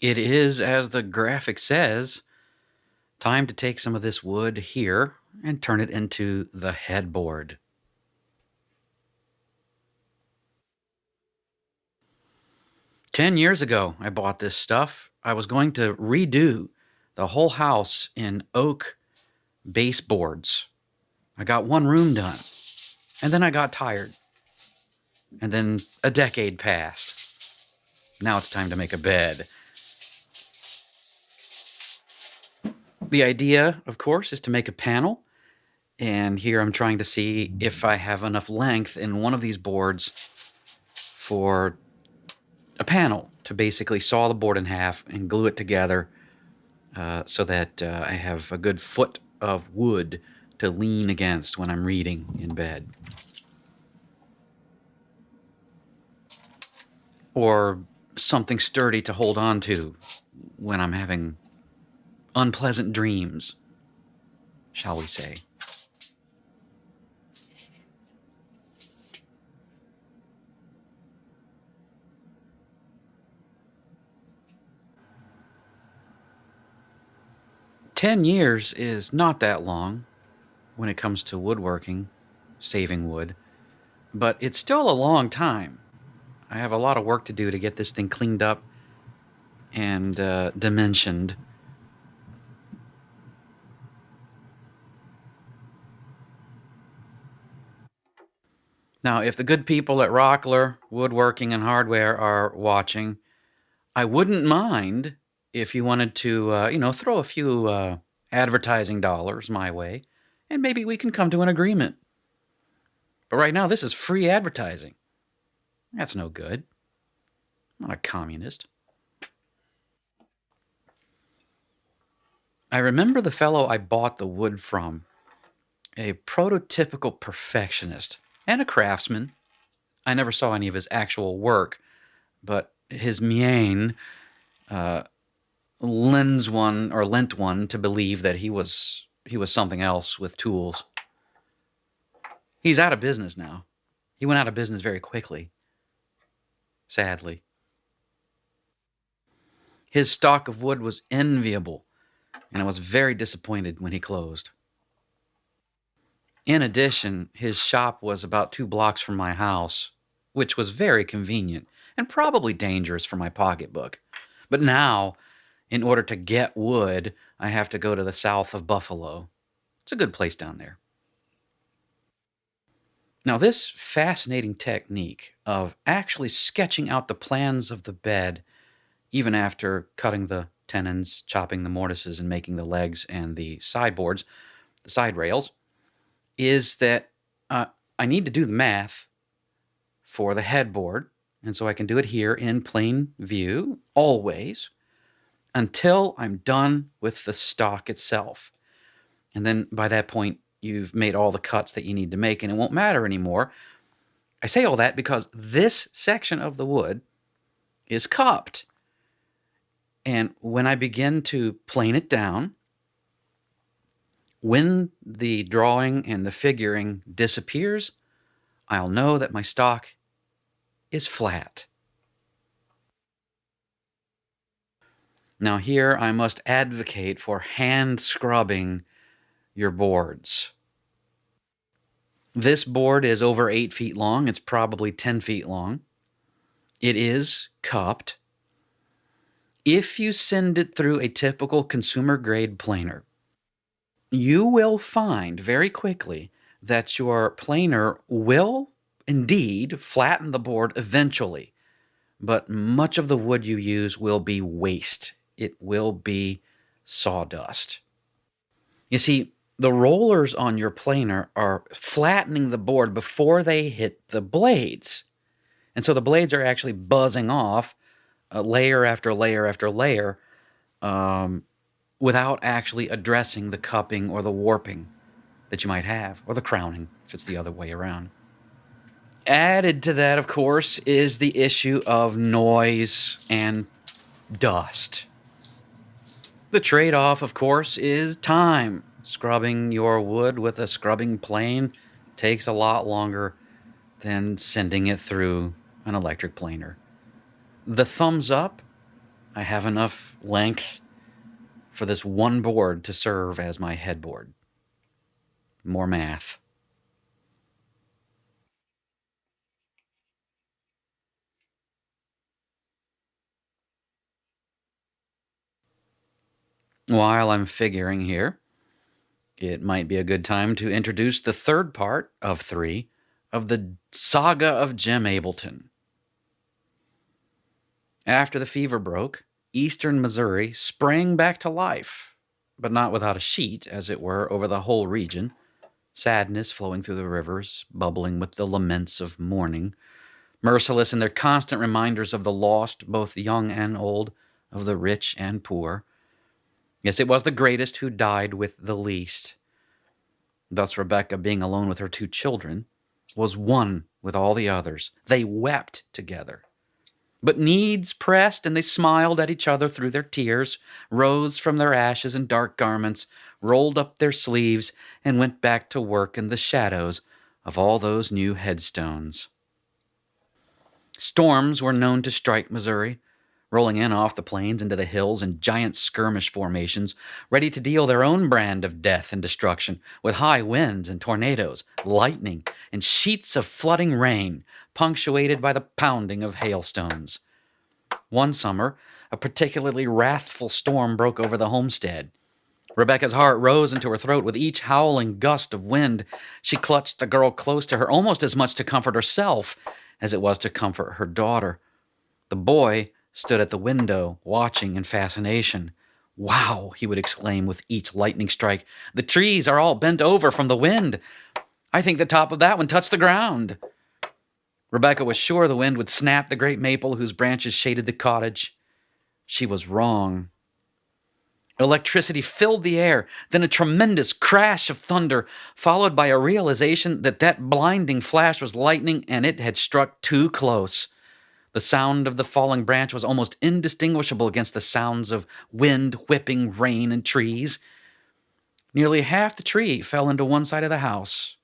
It is, as the graphic says, time to take some of this wood here and turn it into the headboard. "10 years ago, I bought this stuff. I was going to redo the whole house in oak baseboards. I got one room done, and then I got tired. And then a decade passed. Now it's time to make a bed. The idea, of course, is to make a panel. And here I'm trying to see if I have enough length in one of these boards for a panel to basically saw the board in half and glue it together so that I have a good foot of wood to lean against when I'm reading in bed. Or something sturdy to hold on to when I'm having unpleasant dreams, shall we say. "10 years is not that long when it comes to woodworking, saving wood, but it's still a long time. I have a lot of work to do to get this thing cleaned up and dimensioned. Now, if the good people at Rockler, Woodworking and Hardware are watching, I wouldn't mind if you wanted to, throw a few advertising dollars my way, and maybe we can come to an agreement. But right now, this is free advertising. That's no good. I'm not a communist." I remember the fellow I bought the wood from, a prototypical perfectionist and a craftsman. I never saw any of his actual work, but his mien lent one to believe that he was something else with tools. He's out of business now. He went out of business very quickly, sadly. His stock of wood was enviable, and I was very disappointed when he closed. In addition, his shop was about 2 blocks from my house, which was very convenient and probably dangerous for my pocketbook. But now, in order to get wood, I have to go to the south of Buffalo. It's a good place down there. Now, this fascinating technique of actually sketching out the plans of the bed, even after cutting the tenons, chopping the mortises, and making the legs and the sideboards, the side rails, is that I need to do the math for the headboard, and so I can do it here in plain view, always, until I'm done with the stock itself. And then by that point, you've made all the cuts that you need to make, and it won't matter anymore. I say all that because this section of the wood is cupped. And when I begin to plane it down, when the drawing and the figuring disappears, I'll know that my stock is flat. Now here I must advocate for hand scrubbing your boards. This board is over 8 feet long. It's probably 10 feet long. It is cupped. If you send it through a typical consumer grade planer, you will find very quickly that your planer will indeed flatten the board eventually, but much of the wood you use will be waste. It will be sawdust. You see, the rollers on your planer are flattening the board before they hit the blades. And so the blades are actually buzzing off layer after layer after layer without actually addressing the cupping or the warping that you might have, or the crowning if it's the other way around. Added to that, of course, is the issue of noise and dust. The trade-off, of course, is time. Scrubbing your wood with a scrubbing plane takes a lot longer than sending it through an electric planer. The thumbs up I have enough length for this one board to serve as my headboard. More math. While I'm figuring here, it might be a good time to introduce the third part of 3 of the saga of Jim Ableton. After the fever broke, eastern Missouri sprang back to life, but not without a sheet, as it were, over the whole region. Sadness flowing through the rivers, bubbling with the laments of mourning, merciless in their constant reminders of the lost, both young and old, of the rich and poor. Yes, it was the greatest who died with the least. Thus Rebecca, being alone with her 2 children, was one with all the others. They wept together. But needs pressed, and they smiled at each other through their tears, rose from their ashes in dark garments, rolled up their sleeves, and went back to work in the shadows of all those new headstones. Storms were known to strike Missouri, rolling in off the plains into the hills in giant skirmish formations, ready to deal their own brand of death and destruction, with high winds and tornadoes, lightning, and sheets of flooding rain, punctuated by the pounding of hailstones. One summer, a particularly wrathful storm broke over the homestead. Rebecca's heart rose into her throat with each howling gust of wind. She clutched the girl close to her, almost as much to comfort herself as it was to comfort her daughter. The boy stood at the window, watching in fascination. "Wow," he would exclaim with each lightning strike. "The trees are all bent over from the wind. I think the top of that one touched the ground." Rebecca was sure the wind would snap the great maple whose branches shaded the cottage. She was wrong. Electricity filled the air, then a tremendous crash of thunder, followed by a realization that that blinding flash was lightning and it had struck too close. The sound of the falling branch was almost indistinguishable against the sounds of wind, whipping, rain, and trees. Nearly half the tree fell into one side of the house.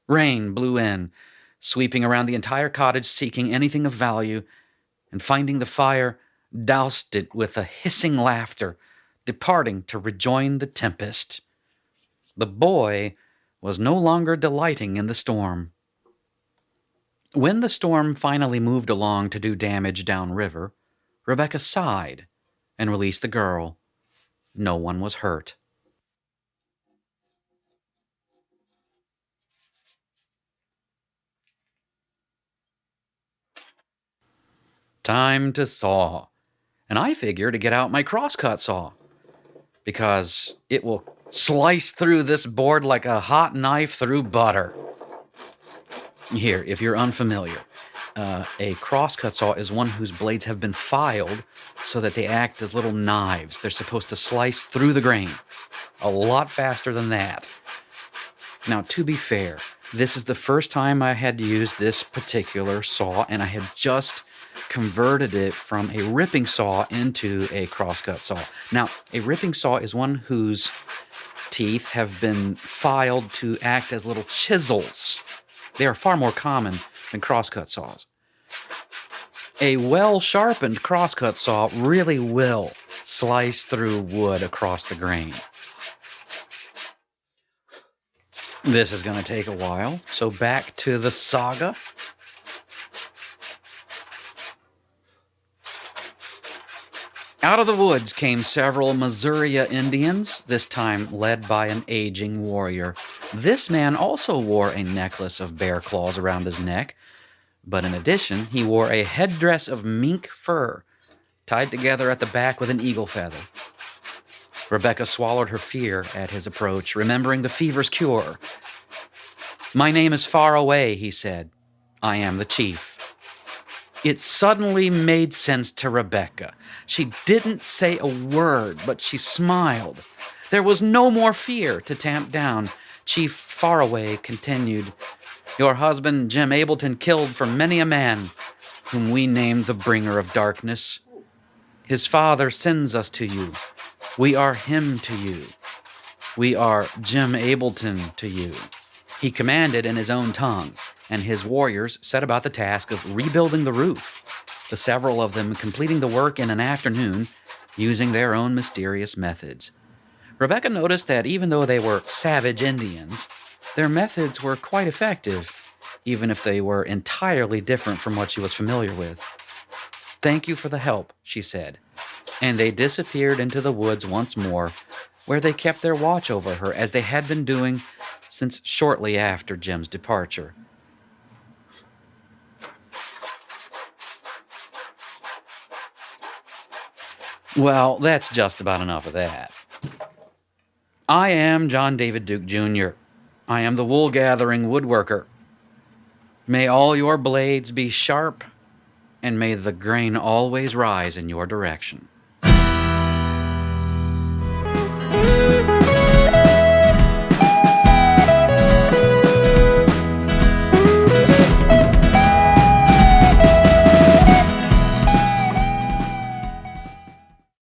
Rain blew in, sweeping around the entire cottage, seeking anything of value, and finding the fire, doused it with a hissing laughter, departing to rejoin the tempest. The boy was no longer delighting in the storm. When the storm finally moved along to do damage downriver, Rebecca sighed and released the girl. No one was hurt. Time to saw. And I figure to get out my crosscut saw, because it will slice through this board like a hot knife through butter. Here, if you're unfamiliar, a crosscut saw is one whose blades have been filed so that they act as little knives. They're supposed to slice through the grain a lot faster than that. Now, to be fair, this is the first time I had used this particular saw, and I had just converted it from a ripping saw into a crosscut saw. Now, a ripping saw is one whose teeth have been filed to act as little chisels. They are far more common than crosscut saws. A well-sharpened crosscut saw really will slice through wood across the grain. This is going to take a while, so back to the saga. Out of the woods came several Missouri Indians, this time led by an aging warrior. This man also wore a necklace of bear claws around his neck, but in addition, he wore a headdress of mink fur, tied together at the back with an eagle feather. Rebecca swallowed her fear at his approach, remembering the fever's cure. "My name is Far Away," he said. "I am the chief." It suddenly made sense to Rebecca. She didn't say a word, but she smiled. There was no more fear to tamp down. Chief Faraway continued, "Your husband, Jim Ableton, killed for many a man, whom we named the bringer of darkness. His father sends us to you. We are him to you. We are Jim Ableton to you." He commanded in his own tongue, and his warriors set about the task of rebuilding the roof. the several of them completing the work in an afternoon using their own mysterious methods. Rebecca noticed that even though they were savage Indians, their methods were quite effective, even if they were entirely different from what she was familiar with. "Thank you for the help," she said, and they disappeared into the woods once more, where they kept their watch over her as they had been doing since shortly after Jim's departure. Well, that's just about enough of that. I am John David Duke Jr. I am the wool-gathering woodworker. May all your blades be sharp, and may the grain always rise in your direction.